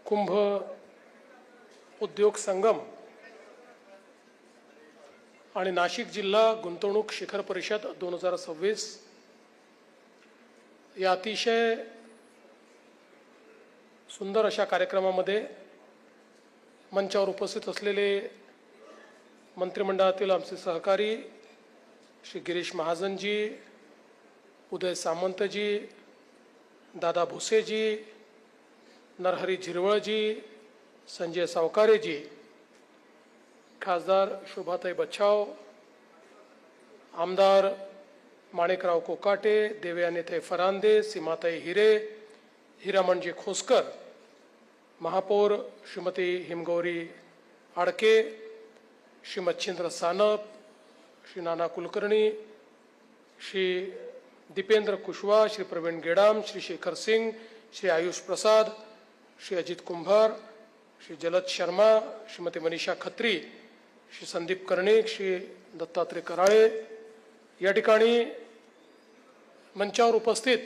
कुंभ उद्योग संगम आणि नाशिक जिल्हा गुंतवणूक शिखर परिषद 2026 या अतिशय सुंदर अशा कार्यक्रमामध्ये मंचावर उपस्थित असलेले मंत्रिमंडळातील आमचे सहकारी श्री गिरीश महाजनजी, उदय सामंतजी, दादा भुसेजी, नरहरी झिरवळजी, संजय सावकारेजी, खासदार शोभाताई बच्छाव, आमदार माणिकराव कोकाटे, देवयानीताई फरांदे, सीमाताई हिरे, हिरामणजी खोसकर, महापौर श्रीमती हिमगौरी आडके, श्री मच्छिंद्र सानप, श्री नाना कुलकर्णी, श्री दीपेंद्र कुशवाहा, श्री प्रवीण गेडाम, श्री शेखर सिंग, श्री आयुष प्रसाद, श्री अजित कुंभार, श्री जलद शर्मा, श्रीमती मनीषा खत्री, श्री संदीप कर्णिक, श्री दत्तात्रय कराळे, या ठिकाणी मंचावर उपस्थित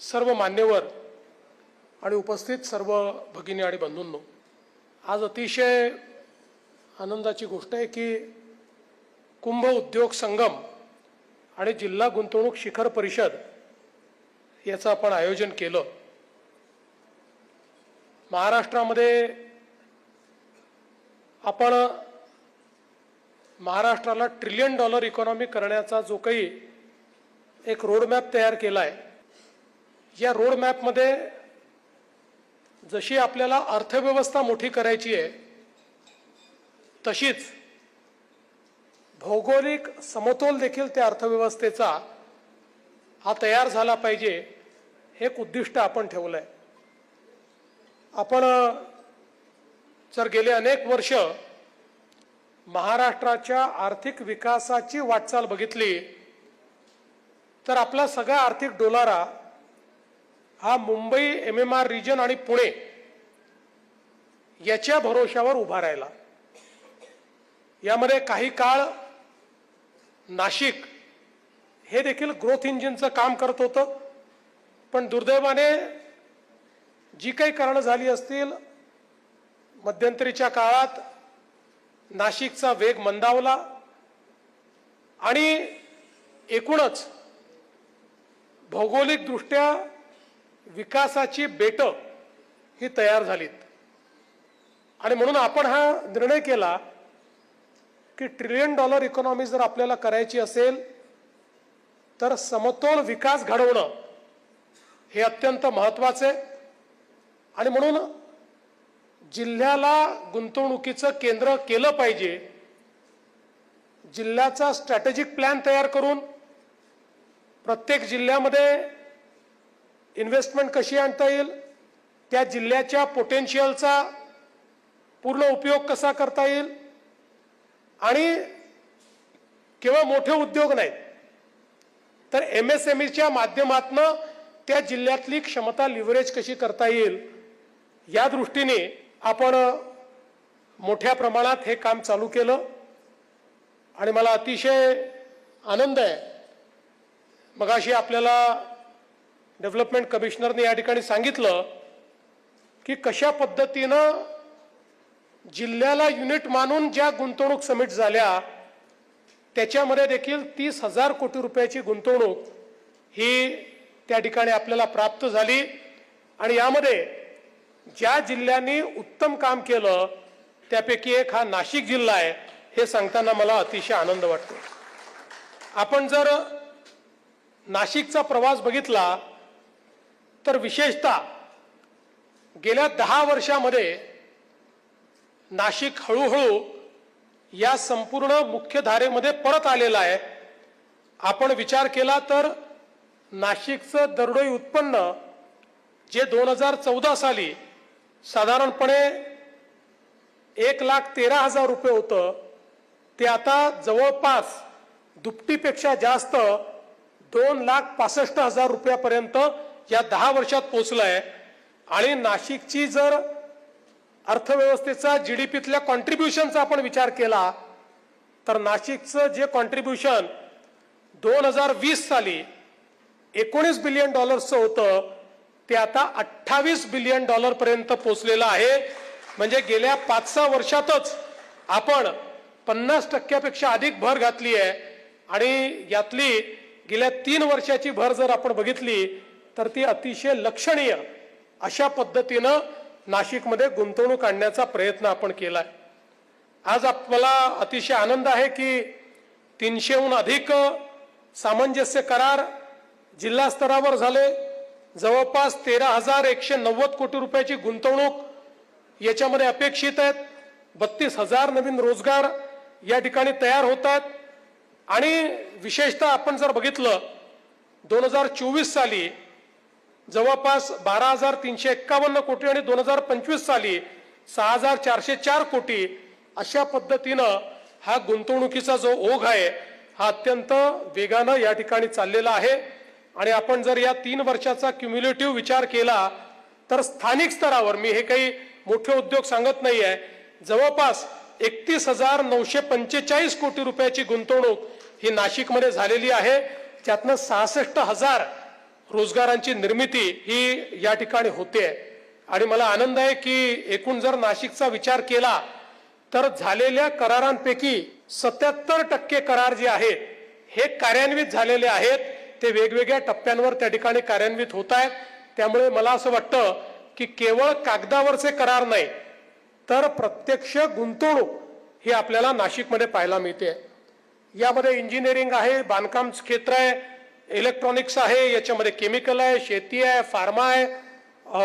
सर्व मान्यवर आणि उपस्थित सर्व भगिनी आणि बंधूंनो, आज अतिशय आनंदाची गोष्ट आहे की कुंभ उद्योग संगम आणि जिल्हा गुंतवणूक शिखर परिषद याचं आपण आयोजन केलं. महाराष्ट्रामध्ये आपण महाराष्ट्राला $1 ट्रिलियन इकॉनॉमी करण्याचा जो काही एक रोडमॅप तयार केला आहे, या रोडमॅपमध्ये जशी आपल्याला अर्थव्यवस्था मोठी करायची आहे तशीच भौगोलिक समतोल देखील त्या अर्थव्यवस्थेचा हा तयार झाला पाहिजे, हे एक उद्दिष्ट आपण ठेवलं आहे. आपण जर गेले अनेक वर्ष महाराष्ट्राच्या आर्थिक विकासाची वाटचाल बघितली तर आपला सगळा आर्थिक डोलारा हा मुंबई MMR रिजन आणि पुणे याच्या भरोशावर उभा राहिला. यामध्ये काही काळ नाशिक हे देखील ग्रोथ इंजिनचं काम करत होतं, पण दुर्दैवाने जी काही कारणं झाली असतील, मध्यंतरीच्या काळात नाशिकचा वेग मंदावला आणि एकूणच भौगोलिकदृष्ट्या विकासाची बेटं ही तयार झालीत. आणि म्हणून आपण हा निर्णय केला की $1 ट्रिलियन इकॉनॉमी जर आपल्याला करायची असेल तर समतोल विकास घडवणं हे अत्यंत महत्त्वाचं आहे. आणि म्हणून जिल्ह्याला गुंतवणुकीचं केंद्र केलं पाहिजे. जिल्ह्याचा स्ट्रॅटेजिक प्लॅन तयार करून प्रत्येक जिल्ह्यामध्ये इन्व्हेस्टमेंट कशी आणता येईल, त्या जिल्ह्याच्या पोटेन्शियलचा पूर्ण उपयोग कसा करता येईल, आणि केवळ मोठे उद्योग नाहीत तर MSMEच्या माध्यमातून त्या जिल्ह्यातली क्षमता लिव्हरेज कशी करता येईल, या दृष्टीने आपण मोठ्या प्रमाणात हे काम चालू केलं. आणि मला अतिशय आनंद आहे, मगाशी आपल्याला डेव्हलपमेंट कमिशनरने या ठिकाणी सांगितलं की कशा पद्धतीनं जिल्ह्याला युनिट मानून ज्या गुंतवणूक समिट झाल्या त्याच्यामध्ये देखील 30,000 कोटी रुपयाची गुंतवणूक ही त्या ठिकाणी आपल्याला प्राप्त झाली. आणि यामध्ये ज्या जिल्ह्यांनी उत्तम काम केलं त्यापैकी एक हा नाशिक जिल्हा आहे, हे सांगताना मला अतिशय आनंद वाटतो. आपण जर नाशिकचा प्रवास बघितला तर विशेषतः गेल्या 10 वर्षामध्ये नाशिक हळूहळू या संपूर्ण मुख्य धारेमध्ये परत आलेला आहे. आपण विचार केला तर नाशिकचं दरडोई उत्पन्न जे 2014 साली साधारणपणे 1,13,000 रुपये होतं, ते आता जवळपास दुपटीपेक्षा जास्त 2,65,000 रुपयापर्यंत या 10 वर्षात पोहोचलं आहे. आणि नाशिकची जर अर्थव्यवस्थेचा GDPतल्या कॉन्ट्रीब्युशनचा आपण विचार केला तर नाशिकचं जे कॉन्ट्रीब्युशन 2020 साली $19 बिलियन होतं ते आता 28 बिलियन डॉलर पर्यंत पोहोचलेलं आहे. म्हणजे गेल्या 5-6 वर्षातच आपण 50% अधिक भर घातली आहे. आणि यातली गेल्या 3 वर्षाची भर जर आपण बघितली तर ती अतिशय लक्षणीय अशा पद्धतीनं नाशिकमध्ये गुंतवणूक आणण्याचा प्रयत्न आपण केलाय. आज आपल्याला अतिशय आनंद आहे की 300हून अधिक सामंजस्य करार जिल्हा स्तरावर झाले. जवळपास 13,190 कोटी रुपयाची गुंतवणूक याच्यामध्ये अपेक्षित आहेत. 32,000 नवीन रोजगार या ठिकाणी तयार होतात. आणि विशेषतः आपण जर बघितलं 2024 साली जवळपास 12,351 कोटी आणि 2025 साली 6,404 कोटी अशा पद्धतीनं हा गुंतवणुकीचा जो ओघ आहे हा अत्यंत वेगानं या ठिकाणी चाललेला आहे. आणि आपण जर या 3 वर्षाचा क्युम्युलेटिव्ह विचार केला तर स्थानिक स्तरावर, मी हे काही मोठे उद्योग सांगत नाही आहे, जवळपास 31,945 कोटी रुपयाची गुंतवणूक ही नाशिकमध्ये झालेली आहे. त्यातनं 66,000 रोजगारांची निर्मिती ही या ठिकाणी होते. आणि मला आनंद आहे की एकूण जर नाशिकचा विचार केला तर झालेल्या करारांपैकी 77% करार जे आहेत हे कार्यान्वित झालेले आहेत. ते वेगवेगळ्या टप्प्यांवर त्या ठिकाणी कार्यान्वित होत आहेत. त्यामुळे मला असं वाटतं की केवळ कागदावरचे करार नाही तर प्रत्यक्ष गुंतवणूक ही आपल्याला नाशिकमध्ये पाहायला मिळते. यामध्ये इंजिनिअरिंग आहे, बांधकाम क्षेत्र आहे, इलेक्ट्रॉनिक्स आहे, याच्यामध्ये केमिकल आहे, शेती आहे, फार्मा आहे,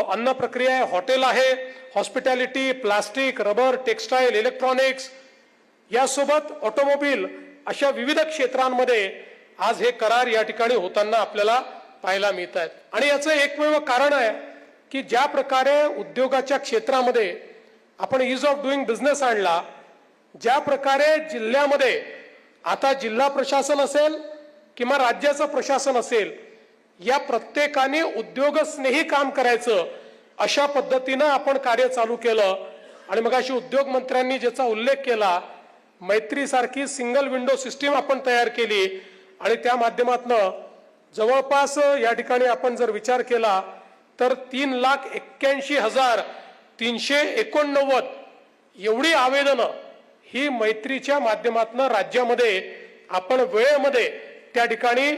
अन्न प्रक्रिया आहे, हॉटेल आहे, hospitality, plastic, rubber, textile, electronics, यासोबत ऑटोमोबाईल अशा विविध क्षेत्रांमध्ये आज हे करार या ठिकाणी होताना आपल्याला पाहायला मिळत आहेत. आणि याचं एकमेव कारण आहे की ज्या प्रकारे उद्योगाच्या क्षेत्रामध्ये आपण ईज ऑफ डुईंग बिझनेस आणला, ज्या प्रकारे जिल्ह्यामध्ये आता जिल्हा प्रशासन असेल किंवा राज्याचं प्रशासन असेल, या प्रत्येकाने उद्योगस्नेही काम करायचं अशा पद्धतीनं आपण कार्य चालू केलं. आणि मग अशी उद्योग मंत्र्यांनी ज्याचा उल्लेख केला, मैत्री सारखी सिंगल विंडो सिस्टीम आपण तयार केली. आणि त्या माध्यमातनं जवळपास या ठिकाणी आपण जर विचार केला तर 3,81,389 एवढी आवेदनं ही मैत्रीच्या माध्यमातनं राज्यामध्ये आपण वेळेमध्ये त्या ठिकाणी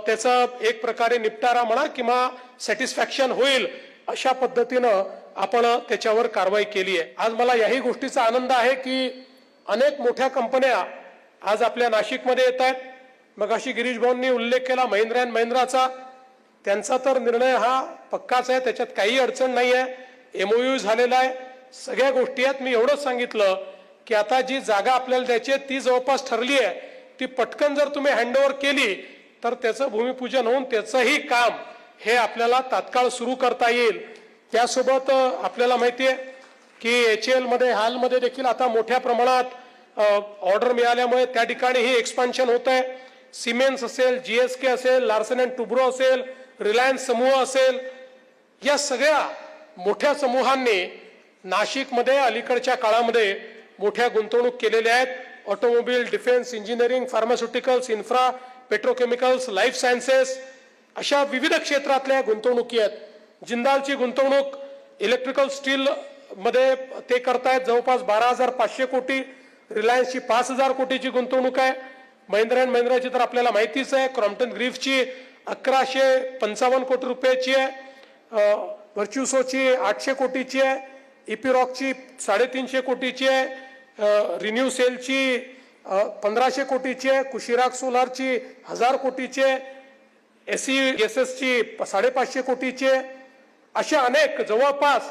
त्याचा एक प्रकारे निपटारा म्हणा किंवा सॅटिस्फॅक्शन होईल अशा पद्धतीनं आपण त्याच्यावर कारवाई केली आहे. आज मला याही गोष्टीचा आनंद आहे की अनेक मोठ्या कंपन्या आज आपल्या नाशिकमध्ये येत आहेत. मग अशी गिरीश भाऊंनी उल्लेख केला महिंद्रा अँड महिंद्राचा, त्यांचा तर निर्णय हा पक्काच आहे, त्याच्यात काही अडचण नाही आहे. MOU झालेला आहे, सगळ्या गोष्टी आहेत. मी एवढंच सांगितलं की आता जी जागा आपल्याला द्यायची आहे ती जवळपास ठरली आहे. ती पटकन जर तुम्ही हँडओव्हर केली तर त्याचं भूमिपूजन होऊन त्याचंही काम हे आपल्याला तात्काळ सुरू करता येईल. त्यासोबत आपल्याला माहिती आहे की HAL मध्ये हालमध्ये देखील आता मोठ्या प्रमाणात ऑर्डर मिळाल्यामुळे त्या ठिकाणी ही एक्सपान्शन होत आहे. सिमेन्स असेल, GSK असेल, लार्सन अँड टुब्रो असेल, रिलायन्स समूह असेल, या सगळ्या मोठ्या समूहांनी नाशिकमध्ये अलीकडच्या काळामध्ये मोठ्या गुंतवणूक केलेल्या आहेत. Automobile, defence, engineering, pharmaceuticals, infra, petrochemicals, life sciences अशा विविध क्षेत्रातल्या गुंतवणुकी आहेत. जिंदालची गुंतवणूक इलेक्ट्रिकल स्टील मध्ये ते करतायत जवळपास 12,500 कोटी. रिलायन्सची 5,000 कोटीची गुंतवणूक आहे. महिंद्रा अँड महिंद्राची तर आपल्याला माहितीच आहे. क्रॉम्प्टन ग्रीफची 1,155 कोटी रुपयाची आहे. व्हर्च्युसोची 800 कोटीची आहे. इपिरॉकची 350 कोटीची आहे. रिन्यू सेलची 1,500 कोटीची आहे. कुशिराग सोलारची 1,000 कोटीची आहे. SESS ची 550 कोटीची आहे. अशा अनेक जवळपास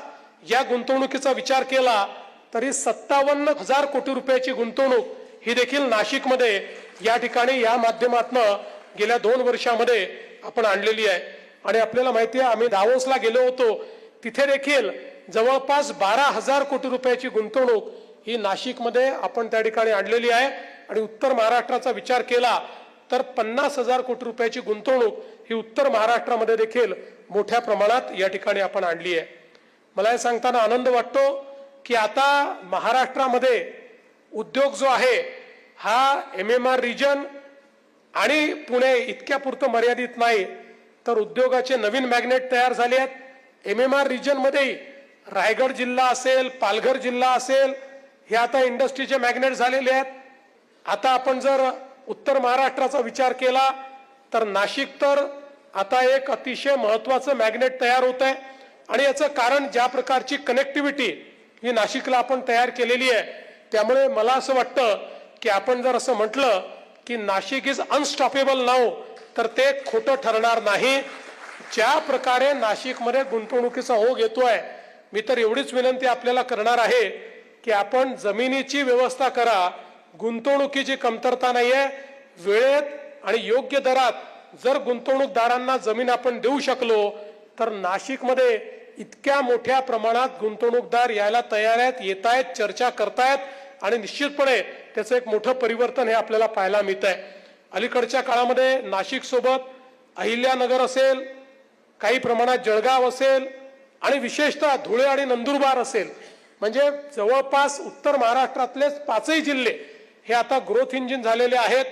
या गुंतवणुकीचा विचार केला तरी 57,000 कोटी रुपयाची गुंतवणूक ही देखील नाशिकमध्ये या ठिकाणी या माध्यमातनं गेल्या 2 वर्षामध्ये आपण आणलेली आहे. आणि आपल्याला माहिती आहे आम्ही दावोसला गेलो होतो, तिथे देखील जवळपास 12,000 कोटी रुपयाची गुंतवणूक ही नाशिकमध्ये आपण त्या ठिकाणी आणलेली आहे. आणि उत्तर महाराष्ट्राचा विचार केला तर 50,000 कोटी रुपयाची गुंतवणूक ही उत्तर महाराष्ट्रामध्ये देखील मोठ्या प्रमाणात या ठिकाणी आपण आणली आहे. मला हे सांगताना आनंद वाटतो की आता महाराष्ट्रामध्ये उद्योग जो आहे हा MMR रिजन आणि पुणे इतक्या पुरतं मर्यादित नाही, तर उद्योगाचे नवीन मॅग्नेट तयार झाले आहेत. MMR रिजनमध्येही रायगड जिल्हा असेल, पालघर जिल्हा असेल, हे आता इंडस्ट्रीचे मॅग्नेट झालेले आहेत. आता आपण जर उत्तर महाराष्ट्राचा विचार केला तर नाशिक तर आता एक अतिशय महत्वाचं मॅग्नेट तयार होत आहे. आणि याचं कारण ज्या प्रकारची कनेक्टिव्हिटी ही नाशिकला आपण तयार केलेली आहे, त्यामुळे मला असं वाटतं की आपण जर असं म्हटलं की नाशिक इज अनस्टॉपेबल नाऊ, तर ते खोटं ठरणार नाही. ज्या प्रकारे नाशिकमध्ये गुंतवणुकीचा ओघ येतोय, मी तर एवढीच विनंती आपल्याला करणार आहे की आपण जमिनीची व्यवस्था करा. गुंतवणुकीची कमतरता नाहीये. वेळेत आणि योग्य दरात जर गुंतवणूकदारांना जमीन आपण देऊ शकलो तर नाशिकमध्ये इतक्या मोठ्या प्रमाणात गुंतवणूकदार यायला तयार आहेत, येत आहेत, चर्चा करतायत आणि निश्चितपणे त्याचं एक मोठं परिवर्तन हे आपल्याला पाहायला मिळत आहे. अलीकडच्या काळामध्ये नाशिक सोबत अहिल्यानगर असेल, काही प्रमाणात जळगाव असेल आणि विशेषतः धुळे आणि नंदुरबार असेल, म्हणजे जवळपास उत्तर महाराष्ट्रातले 5ही जिल्हे हे आता ग्रोथ इंजिन झालेले आहेत.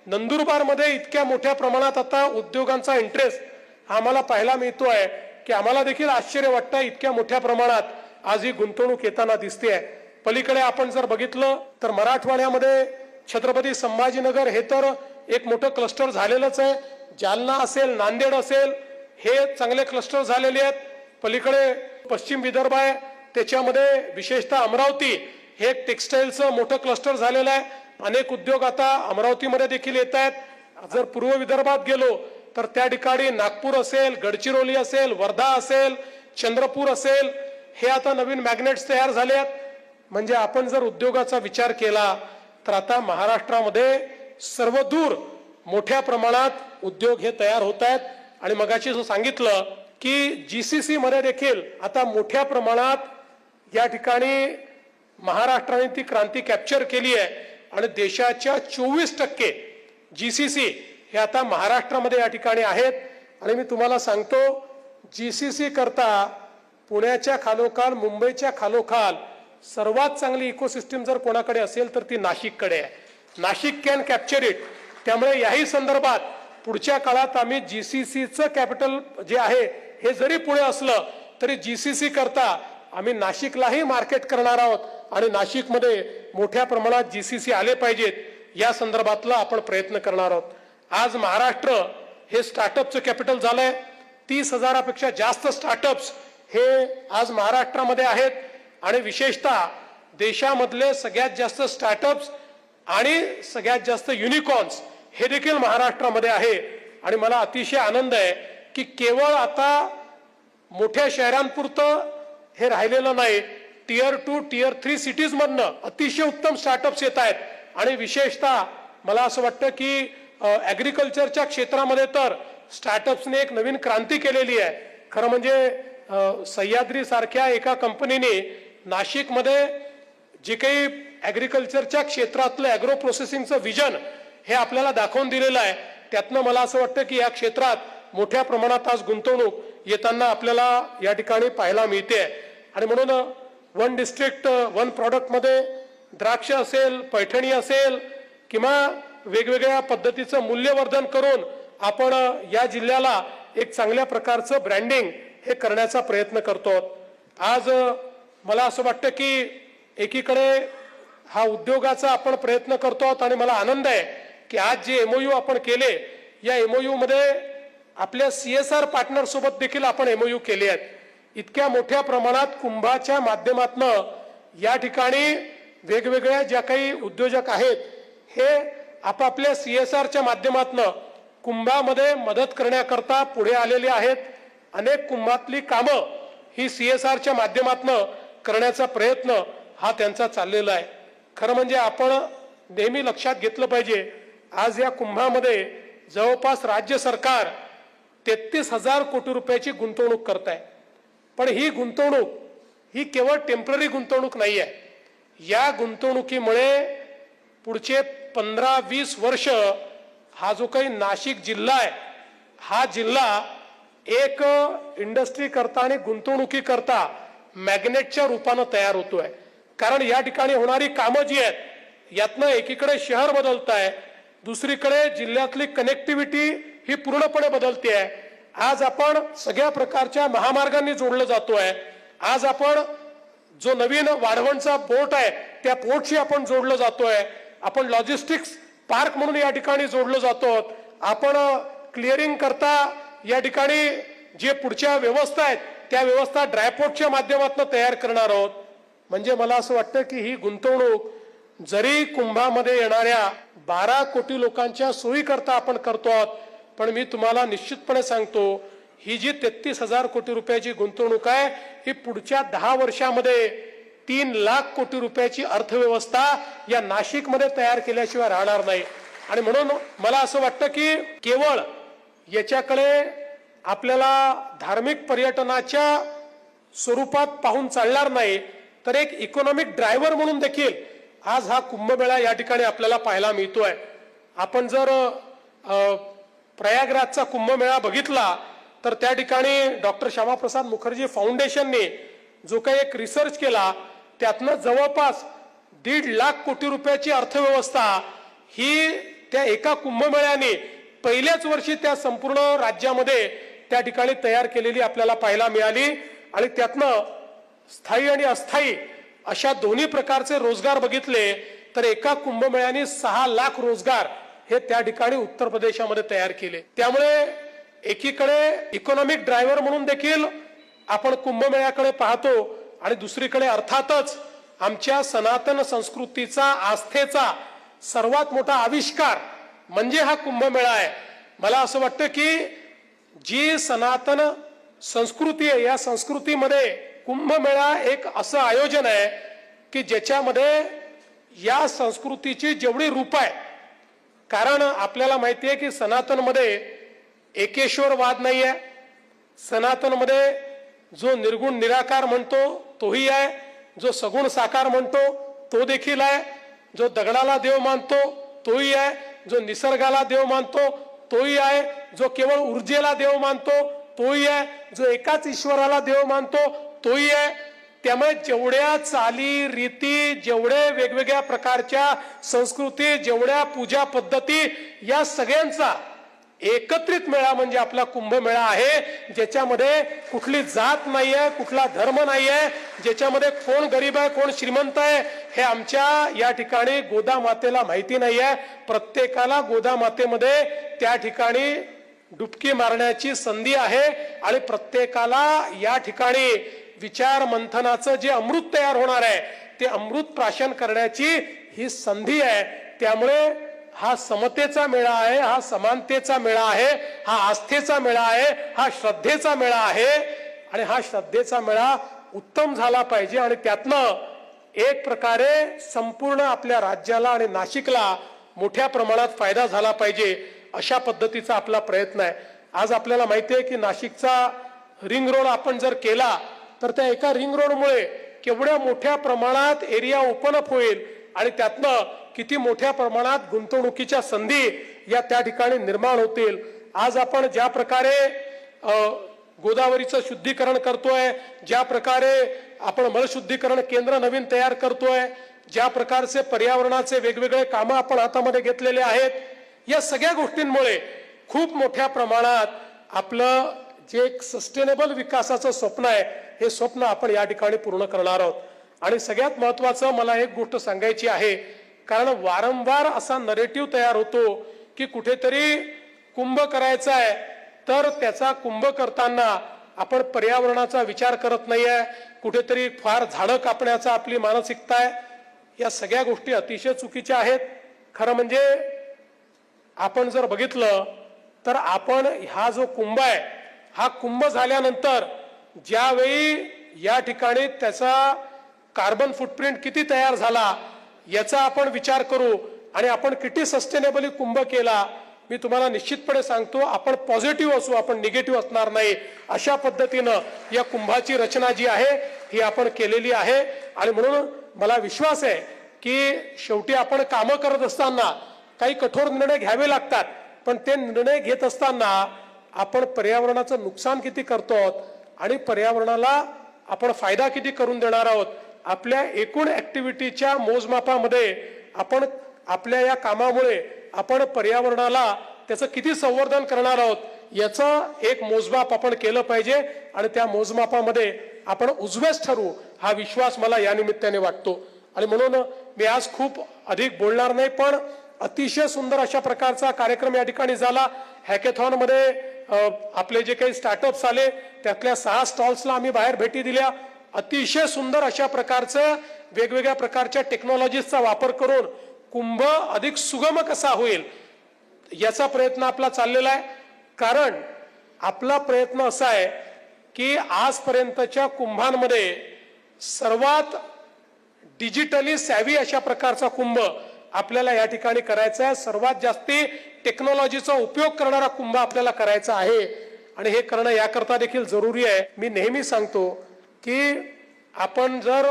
नंदुरबारमध्ये इतक्या मोठ्या प्रमाणात आता उद्योगांचा इंटरेस्ट आम्हाला पाहायला मिळतोय की आम्हाला देखील आश्चर्य वाटतं, इतक्या मोठ्या प्रमाणात आज ही गुंतवणूक येताना दिसते. पलीकडे आपण जर बघितलं तर मराठवाड्यामध्ये छत्रपती संभाजीनगर हे तर एक मोठं क्लस्टर झालेलंच आहे. जालना असेल, नांदेड असेल, हे चांगले क्लस्टर झालेले आहेत. पलीकडे पश्चिम विदर्भ आहे, त्याच्यामध्ये विशेषतः अमरावती हे एक टेक्सटाईलचं मोठं क्लस्टर झालेलं आहे. अनेक उद्योग आता अमरावतीमध्ये देखील येत आहेत. जर पूर्व विदर्भात गेलो तर त्या ठिकाणी नागपूर असेल, गडचिरोली असेल, वर्धा असेल, चंद्रपूर असेल, हे आता नवीन मॅग्नेट्स तयार झाले आहेत. म्हणजे आपण जर उद्योगाचा विचार केला तर आता महाराष्ट्रामध्ये सर्वदूर मोठ्या प्रमाणात उद्योग हे तयार होत आहेत. आणि मगाशी जो सांगितलं की GCC मध्ये देखील आता मोठ्या प्रमाणात या ठिकाणी महाराष्ट्राने ती क्रांती कॅप्चर केली आहे आणि देशाच्या 24% GCC हे आता महाराष्ट्रामध्ये या ठिकाणी आहेत. आणि मी तुम्हाला सांगतो, GCC करता पुण्याच्या खालोखाल, मुंबईच्या खालोखाल सर्वात चांगली इकोसिस्टीम जर कोणाकडे असेल तर ती नाशिककडे आहे. Nashik can capture it. त्यामुळे याही संदर्भात पुढच्या काळात आम्ही GCCचं कॅपिटल जे आहे हे जरी पुणे असलं तरी GCC करता आम्ही नाशिकलाही मार्केट करणार आहोत आणि नाशिकमध्ये मोठ्या प्रमाणात GCC आले पाहिजेत, या संदर्भातला आपण प्रयत्न करणार आहोत. आज महाराष्ट्र हे स्टार्टअपचं कॅपिटल झालंय. 30,000पेक्षा जास्त स्टार्टअप्स हे आज महाराष्ट्रामध्ये आहेत आणि विशेषतः देशामधले सगळ्यात जास्त स्टार्टअप्स आणि सगळ्यात जास्त युनिकॉर्न्स हे देखील महाराष्ट्रामध्ये आहे. आणि मला अतिशय आनंद आहे की केवळ आता मोठ्या शहरांपुरतं हे राहिलेलं नाही, Tier 2, Tier 3 सिटीज मधनं अतिशय उत्तम स्टार्टअप्स येत आहेत. आणि विशेषतः मला असं वाटतं की ऍग्रिकल्चरच्या क्षेत्रामध्ये तर स्टार्टअप्सने एक नवीन क्रांती केलेली आहे. खरं म्हणजे सह्याद्री सारख्या एका कंपनीने नाशिकमध्ये जे काही ऍग्रिकल्चरच्या क्षेत्रातलं ऍग्रो प्रोसेसिंगचं विजन हे आपल्याला दाखवून दिलेलं आहे. त्यातनं मला असं वाटतं की या क्षेत्रात मोठ्या प्रमाणात आज गुंतवणूक येताना आपल्याला या ठिकाणी पाहायला मिळते. आणि म्हणून वन डिस्ट्रिक्ट वन प्रॉडक्ट मध्ये द्राक्ष असेल, पैठणी असेल किंवा वेगवेगळ्या पद्धतीचं मूल्यवर्धन करून आपण या जिल्ह्याला एक चांगल्या प्रकारचं ब्रँडिंग हे करण्याचा प्रयत्न करतो. आज मला असं वाटतं की एकीकडे हा उद्योगाचा आपण प्रयत्न करतो आणि मला आनंद आहे की आज जे MOU आपण केले, या MOU मध्ये आपल्या CSR पार्टनर सोबत देखील आपण MOU केले आहेत. इतक्या मोठ्या प्रमाणात कुंभाच्या माध्यमातनं या ठिकाणी वेगवेगळ्या ज्या काही उद्योजक आहेत हे आपापल्या CSRच्या माध्यमातनं कुंभामध्ये मदत करण्याकरता पुढे आलेले आहेत. अनेक कुंभातली कामं ही CSRच्या माध्यमातनं करण्याचा प्रयत्न हा त्यांचा चाललेला आहे. खरं म्हणजे आपण नेहमी लक्षात घेतलं पाहिजे, आज या कुंभामध्ये जवळपास राज्य सरकार 33,000 कोटी रुपयाची गुंतवणूक करत आहे. पण ही गुंतवणूक ही केवळ टेम्पररी गुंतवणूक नाही आहे. या गुंतवणुकीमुळे पुढचे 15-20 वर्ष हा जो काही नाशिक जिल्हा आहे, हा जिल्हा एक इंडस्ट्री करता आणि गुंतवणुकी करता मॅग्नेटच्या रूपानं तयार होतोय. कारण या ठिकाणी होणारी कामं जी आहेत यातनं एकीकडे शहर बदलत आहे, दुसरीकडे जिल्ह्यातली कनेक्टिव्हिटी ही पूर्णपणे बदलते आहे आज आपण सगळ्या प्रकारच्या महामार्गांनी जोडलं जातोय. आज आपण जो नवीन वाढवणचा पोर्ट आहे त्या पोर्टशी आपण जोडलं जातोय. आपण लॉजिस्टिक्स पार्क म्हणून या ठिकाणी जोडलं जातो. आपण क्लिअरिंग करता या ठिकाणी जे पुढच्या व्यवस्था आहेत त्या व्यवस्था ड्रायपोर्टच्या माध्यमातून तयार करणार आहोत. म्हणजे मला असं वाटतं की ही गुंतवणूक जरी कुंभामध्ये येणाऱ्या 12 कोटी लोकांच्या सोयीकरता आपण करतो आहोत, पण मी तुम्हाला निश्चितपणे सांगतो ही जी 33,000 कोटी रुपयाची गुंतवणूक आहे ही पुढच्या 10 वर्षामध्ये 3 लाख कोटी रुपयाची अर्थव्यवस्था या नाशिकमध्ये तयार केल्याशिवाय राहणार नाही. आणि म्हणून मला असं वाटतं की केवळ याच्याकडे आपल्याला धार्मिक पर्यटनाच्या स्वरूपात पाहून चालणार नाही, तर एक इकॉनॉमिक ड्रायव्हर म्हणून देखील आज हा कुंभमेळा या ठिकाणी आपल्याला पाहायला मिळतोय. आपण जर प्रयागराजचा कुंभमेळा बघितला तर त्या ठिकाणी डॉक्टर श्यामाप्रसाद मुखर्जी फाउंडेशनने जो काही एक रिसर्च केला त्यातनं जवळपास 1.5 लाख कोटी रुपयाची अर्थव्यवस्था ही त्या एका कुंभमेळ्याने पहिल्याच वर्षी त्या संपूर्ण राज्यामध्ये त्या ठिकाणी तयार केलेली आपल्याला पाहायला मिळाली. आणि त्यातनं स्थायी आणि अस्थायी अशा दोन्ही प्रकारचे रोजगार बघितले तर एका कुंभमेळ्याने 6 लाख रोजगार हे त्या ठिकाणी उत्तर प्रदेशामध्ये तयार केले. त्यामुळे एकीकडे इकॉनॉमिक ड्रायव्हर म्हणून देखील आपण कुंभमेळ्याकडे पाहतो आणि दुसरीकडे अर्थातच आमच्या सनातन संस्कृतीचा आस्थेचा सर्वात मोठा आविष्कार म्हणजे हा कुंभमेळा आहे. मला असं वाटतं की जी सनातन संस्कृती आहे या संस्कृतीमध्ये कुंभमेळा एक असं आयोजन आहे की ज्याच्यामध्ये या संस्कृतीची जेवढी रूप आहे, कारण आपल्याला माहिती आहे की सनातनमध्ये एकेश्वरवाद नाही आहे. सनातनमध्ये जो निर्गुण निराकार म्हणतो तोही आहे, जो सगुण साकार म्हणतो तो देखील आहे, जो दगडाला देव मानतो तोही आहे, जो निसर्गाला देव मानतो तोही आहे, जो केवळ ऊर्जेला देव मानतो तोही आहे, जो एकाच ईश्वराला देव मानतो तोही आहे. त्यामुळे जेवढ्या चाली रीती, जेवढे वेगवेगळ्या प्रकारच्या संस्कृती, जेवढ्या पूजा पद्धती या सगळ्यांचा एकत्रित मेळा म्हणजे आपला कुंभमेळा आहे, ज्याच्यामध्ये कुठली जात नाहीये, कुठला धर्म नाहीये, ज्याच्यामध्ये कोण गरीब आहे कोण श्रीमंत आहे हे आमच्या या ठिकाणी गोदा मातेला माहिती नाहीये. प्रत्येकाला गोदा मातेमध्ये त्या ठिकाणी डुबकी मारण्याची संधी आहे आणि प्रत्येकाला या ठिकाणी विचार मंथनाचं जे अमृत तयार होणार आहे ते अमृत प्राशन करण्याची ही संधी आहे. त्यामुळे हा समतेचा मेळा आहे, हा समानतेचा मेळा आहे, हा आस्थेचा मेळा आहे, हा श्रद्धेचा मेळा आहे. आणि हा श्रद्धेचा मेळा उत्तम झाला पाहिजे आणि त्यातनं एक प्रकारे संपूर्ण आपल्या राज्याला आणि नाशिकला मोठ्या प्रमाणात फायदा झाला पाहिजे अशा पद्धतीचा आपला प्रयत्न आहे. आज आपल्याला माहिती आहे की नाशिकचा रिंग रोड आपण जर केला तर त्या एका रिंग रोडमुळे केवढ्या मोठ्या प्रमाणात एरिया ओपन अप होईल आणि त्यातनं किती मोठ्या प्रमाणात गुंतवणुकीच्या संधी या त्या ठिकाणी निर्माण होतील. आज आपण ज्या प्रकारे गोदावरीचं शुद्धीकरण करतोय, ज्या प्रकारे आपण मलशुद्धीकरण केंद्र नवीन तयार करतोय, ज्या प्रकारचे पर्यावरणाचे वेगवेगळे कामं आपण हातामध्ये घेतलेले आहेत, या सगळ्या गोष्टींमुळे खूप मोठ्या प्रमाणात आपलं जे एक सस्टेनेबल विकासाचं स्वप्न आहे हे स्वप्न आपण या ठिकाणी पूर्ण करणार आहोत. आणि सगळ्यात महत्वाचं मला एक गोष्ट सांगायची आहे, कारण वारंवार असा नरेटिव्ह तयार होतो की कुठेतरी कुंभ करायचा आहे तर त्याचा कुंभ करताना आपण पर्यावरणाचा विचार करत नाहीये, कुठेतरी फार झाडं कापण्याचा आपली मानसिकता आहे. या सगळ्या गोष्टी अतिशय चुकीच्या आहेत. खरं म्हणजे आपण जर बघितलं तर आपण हा जो कुंभ आहे हा कुंभ झाल्यानंतर ज्यावेळी या ठिकाणी त्याचा कार्बन फुटप्रिंट किती तयार झाला याचा आपण विचार करू आणि आपण किती सस्टेनेबली कुंभ केला. मी तुम्हाला निश्चितपणे सांगतो आपण पॉझिटिव्ह असू, आपण निगेटिव्ह असणार नाही अशा पद्धतीनं या कुंभाची रचना जी आहे ही आपण केलेली आहे. आणि म्हणून मला विश्वास आहे की शेवटी आपण कामं करत असताना काही कठोर निर्णय घ्यावे लागतात, पण ते निर्णय घेत असताना आपण पर्यावरणाचं नुकसान किती करतो आहोत आणि पर्यावरणाला आपण फायदा किती करून देणार आहोत. आपल्या एकूण ऍक्टिव्हिटीच्या मोजमापामध्ये आपण आपल्या या कामामुळे आपण पर्यावरणाला त्याचं किती संवर्धन करणार आहोत याचं एक मोजमाप आपण केलं पाहिजे आणि त्या मोजमापामध्ये आपण उजवेच ठरवू हा विश्वास मला या निमित्ताने वाटतो। आणि म्हणून मी आज खूप अधिक बोलणार नाही, पण अतिशय सुंदर अशा प्रकारचा कार्यक्रम या ठिकाणी झाला। हॅकेथॉन मध्ये आपले जे काही स्टार्टअप्स आले त्यातल्या 6 स्टॉल्सला आम्ही बाहेर भेटी दिल्या। अतिशय सुंदर अशा प्रकारचं वेगवेगळ्या प्रकारच्या टेक्नॉलॉजीजचा वापर करून कुंभ अधिक सुगम कसा होईल याचा प्रयत्न आपला चाललेला आहे। कारण आपला प्रयत्न असा आहे की आजपर्यंतच्या कुंभांमध्ये सर्वात डिजिटली सॅव्ही अशा प्रकारचा कुंभ आपल्याला या ठिकाणी करायचा आहे। सर्वात जास्ती टेक्नॉलॉजीचा उपयोग करणारा कुंभ आपल्याला करायचा आहे आणि हे करणं याकरता देखील जरुरी आहे। मी नेहमी सांगतो की आपण जर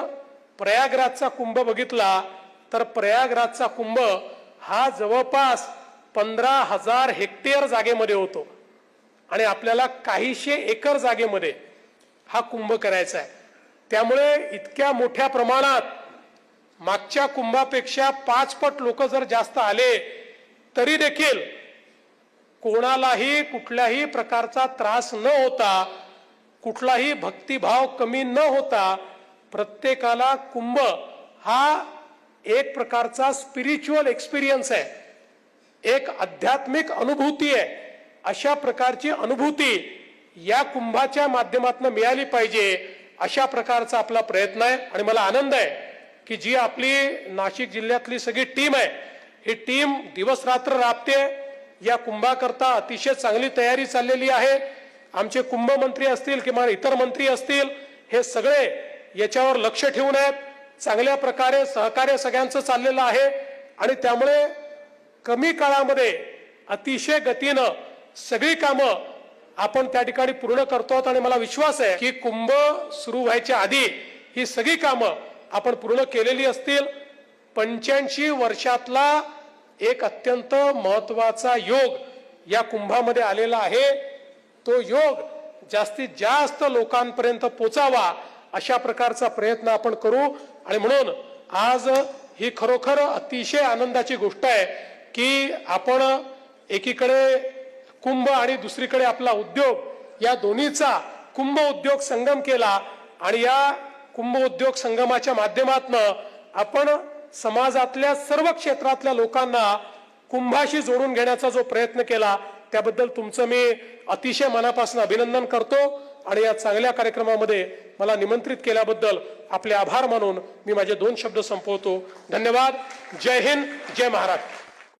प्रयागराजचा कुंभ बघितला तर प्रयागराजचा कुंभ हा जवळपास 15,000 हेक्टर जागेमध्ये होतो आणि आपल्याला काहीशे एकर जागेमध्ये हा कुंभ करायचा आहे। त्यामुळे इतक्या मोठ्या प्रमाणात मागच्या कुंभापेक्षा 5 पट लोक जर जास्त आले तरी देखील कोणालाही कुठल्याही प्रकारचा त्रास न होता, कुठलाही भक्तिभाव कमी न होता प्रत्येकाला कुंभ हा एक प्रकारचा स्पिरिच्युअल एक्सपिरियन्स आहे, एक आध्यात्मिक अनुभूती आहे। अशा प्रकारची अनुभूती या कुंभाच्या माध्यमातून मिळाली पाहिजे अशा प्रकारचा आपला प्रयत्न आहे। आणि मला आनंद आहे की जी आपली नाशिक जिल्ह्यातली सगळी टीम आहे ही टीम दिवस रात्र राबते। या कुंभाकरता अतिशय चांगली तयारी चाललेली आहे। आमचे कुंभ मंत्री असतील किंवा इतर मंत्री असतील हे सगळे याच्यावर लक्ष ठेवून आहेत। चांगल्या प्रकारे सहकार्य सगळ्यांचं चाललेलं आहे आणि त्यामुळे कमी काळामध्ये अतिशय गतीनं सगळी कामं आपण त्या ठिकाणी पूर्ण करतो आणि मला विश्वास आहे की कुंभ सुरू व्हायच्या आधी ही सगळी कामं आपण पूर्ण केलेली असतील। 85 वर्षातला एक अत्यंत महत्वाचा योग या कुंभामध्ये आलेला आहे। तो योग जास्तीत जास्त लोकांपर्यंत पोचावा अशा प्रकारचा प्रयत्न आपण करू। आणि म्हणून आज ही खरोखर अतिशय आनंदाची गोष्ट आहे की आपण एकीकडे कुंभ आणि दुसरीकडे आपला उद्योग या दोन्हीचा कुंभ उद्योग संगम केला आणि या कुंभ उद्योग संगमाच्या माध्यमातून आपण समाजातल्या सर्व क्षेत्रातल्या लोकांना कुंभाशी जोडून घेण्याचा जो प्रयत्न केला त्याबद्दल तुमचं मी अतिशय मनापासून अभिनंदन करतो आणि या चांगल्या कार्यक्रमामध्ये मला निमंत्रित केल्याबद्दल आपले आभार मानून मी माझे 2 शब्द संपवतो। धन्यवाद। जय हिंद, जय महाराष्ट्र।